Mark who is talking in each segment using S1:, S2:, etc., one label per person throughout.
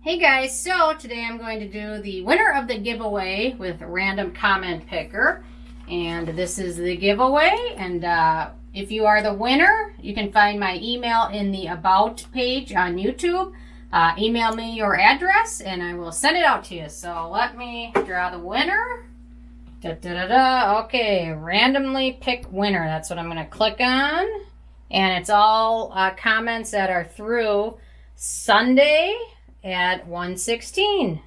S1: Hey guys, so today I'm going to do the winner of the giveaway with a random comment picker. And this is the giveaway. And if you are the winner, you can find my email in the About page on YouTube. Email me your address and I will send it out to you. So let me draw the winner. Okay, randomly pick winner. That's what I'm going to click on. And it's all comments that are through Sunday at 1:16.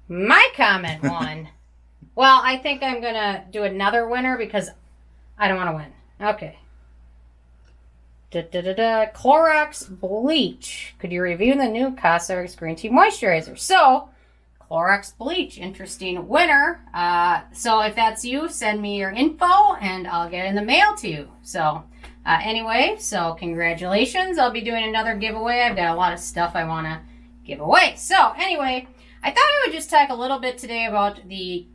S1: My comment won. Well, I think I'm going to do another winner because I don't want to win. Okay. Clorox bleach. Could you review the new Kosas Green Tea Moisturizer? So, Clorox bleach. Interesting winner. So if that's you, send me your info and I'll get it in the mail to you. So anyway, so congratulations. I'll be doing another giveaway. I've got a lot of stuff I want to give away. So anyway, I thought I would just talk a little bit today about the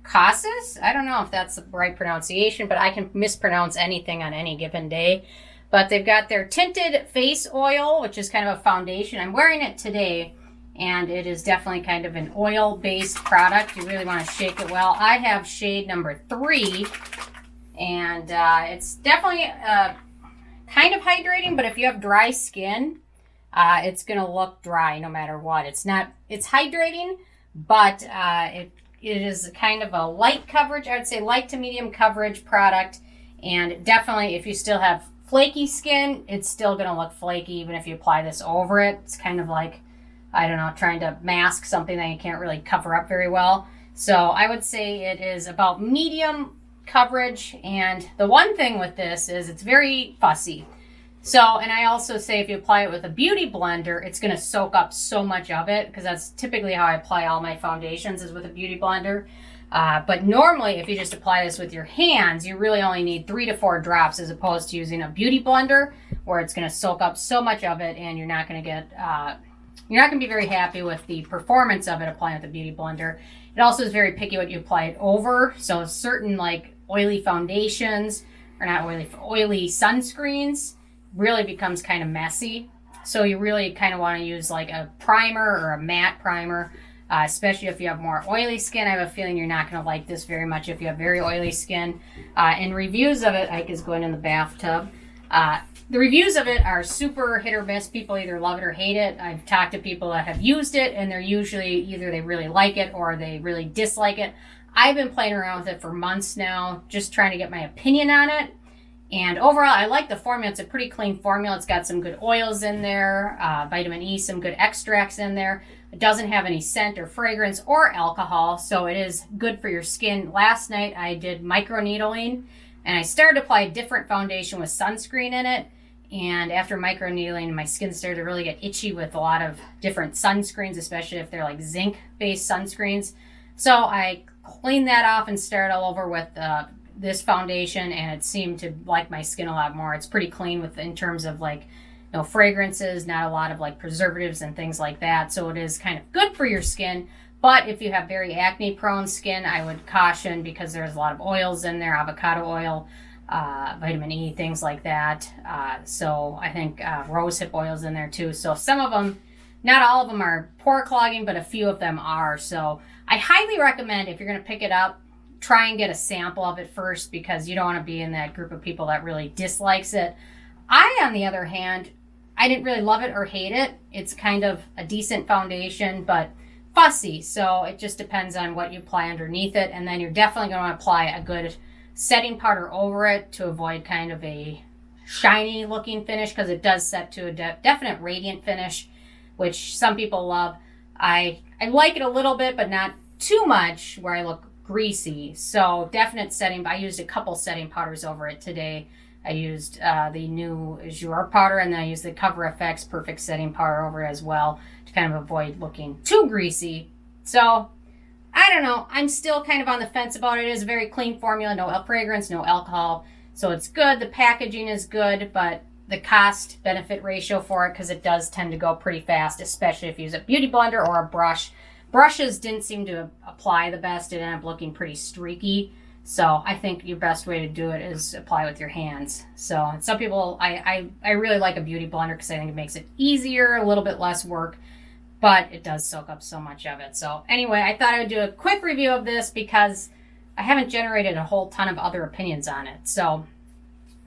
S1: Kosas. I don't know if that's the right pronunciation, but I can mispronounce anything on any given day. But they've got their Tinted Face Oil, which is kind of a foundation. I'm wearing it today, and it is definitely kind of an oil-based product. You really want to shake it well. I have shade number 3, and it's definitely kind of hydrating, but if you have dry skin, it's going to look dry no matter what. It's hydrating, but it is kind of a light coverage. I would say light to medium coverage product, and definitely if you still have flaky skin, it's still going to look flaky even if you apply this over it. It's kind of like, I don't know, trying to mask something that you can't really cover up very well. So I would say it is about medium coverage. And the one thing with this is it's very fussy. So, and I also say if you apply it with a beauty blender, it's going to soak up so much of it, because that's typically how I apply all my foundations is with a beauty blender. But normally, if you just apply this with your hands, you really only need 3 to 4 drops as opposed to using a beauty blender where it's going to soak up so much of it and you're not going to get, you're not going to be very happy with the performance of it applying with a beauty blender. It also is very picky what you apply it over. So certain like oily foundations, or not oily, oily sunscreens really becomes kind of messy. So you really kind of want to use like a primer or a matte primer. Especially if you have more oily skin. I have a feeling you're not going to like this very much if you have very oily skin. And reviews of it, Ike is going in the bathtub. The reviews of it are super hit or miss. People either love it or hate it. I've talked to people that have used it, and they're usually either they really like it or they really dislike it. I've been playing around with it for months now, just trying to get my opinion on it. And overall, I like the formula. It's a pretty clean formula. It's got some good oils in there, vitamin E, some good extracts in there. It doesn't have any scent or fragrance or alcohol, so it is good for your skin. Last night, I did microneedling, and I started to apply a different foundation with sunscreen in it. And after microneedling, my skin started to really get itchy with a lot of different sunscreens, especially if they're like zinc-based sunscreens. So I cleaned that off and started all over with this foundation, and it seemed to like my skin a lot more. It's pretty clean with in terms of like no fragrances, not a lot of like preservatives and things like that. So it is kind of good for your skin. But if you have very acne prone skin, I would caution, because there's a lot of oils in there, avocado oil, vitamin E, things like that. So I think rosehip oils in there too. So some of them, not all of them are pore clogging, but a few of them are. So I highly recommend, if you're going to pick it up, try and get a sample of it first, because you don't want to be in that group of people that really dislikes it. I, on the other hand, I didn't really love it or hate it. It's kind of a decent foundation, but fussy. So it just depends on what you apply underneath it. And then you're definitely going to apply a good setting powder over it to avoid kind of a shiny looking finish, because it does set to a definite radiant finish, which some people love. I like it a little bit, but not too much where I look greasy. So definite setting. I used a couple setting powders over it today. I used the new Azure powder, and then I used the Cover FX Perfect Setting Powder over it as well to kind of avoid looking too greasy. So, I don't know. I'm still kind of on the fence about it. It is a very clean formula, no fragrance, no alcohol. So it's good. The packaging is good, but the cost-benefit ratio for it, because it does tend to go pretty fast, especially if you use a beauty blender or a brush. Brushes didn't seem to apply the best. It ended up looking pretty streaky. So I think your best way to do it is apply with your hands. So some people, I really like a beauty blender because I think it makes it easier, a little bit less work, but it does soak up so much of it. So anyway, I thought I would do a quick review of this because I haven't generated a whole ton of other opinions on it. So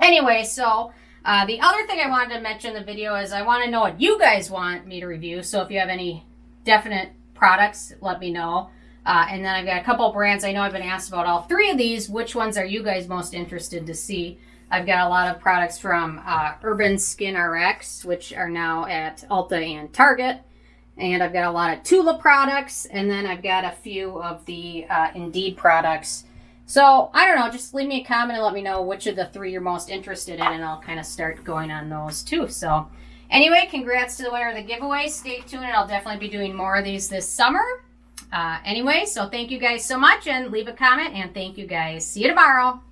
S1: anyway, so the other thing I wanted to mention in the video is I want to know what you guys want me to review. So if you have any definite products, let me know. And then I've got a couple of brands. I know I've been asked about all three of these. Which ones are you guys most interested to see? I've got a lot of products from Urban Skin RX, which are now at Ulta and Target. And I've got a lot of Tula products. And then I've got a few of the Indeed products. So, I don't know. Just leave me a comment and let me know which of the three you're most interested in. And I'll kind of start going on those too. So, anyway, congrats to the winner of the giveaway. Stay tuned and I'll definitely be doing more of these this summer. Anyway, so thank you guys so much and leave a comment and thank you guys. See you tomorrow.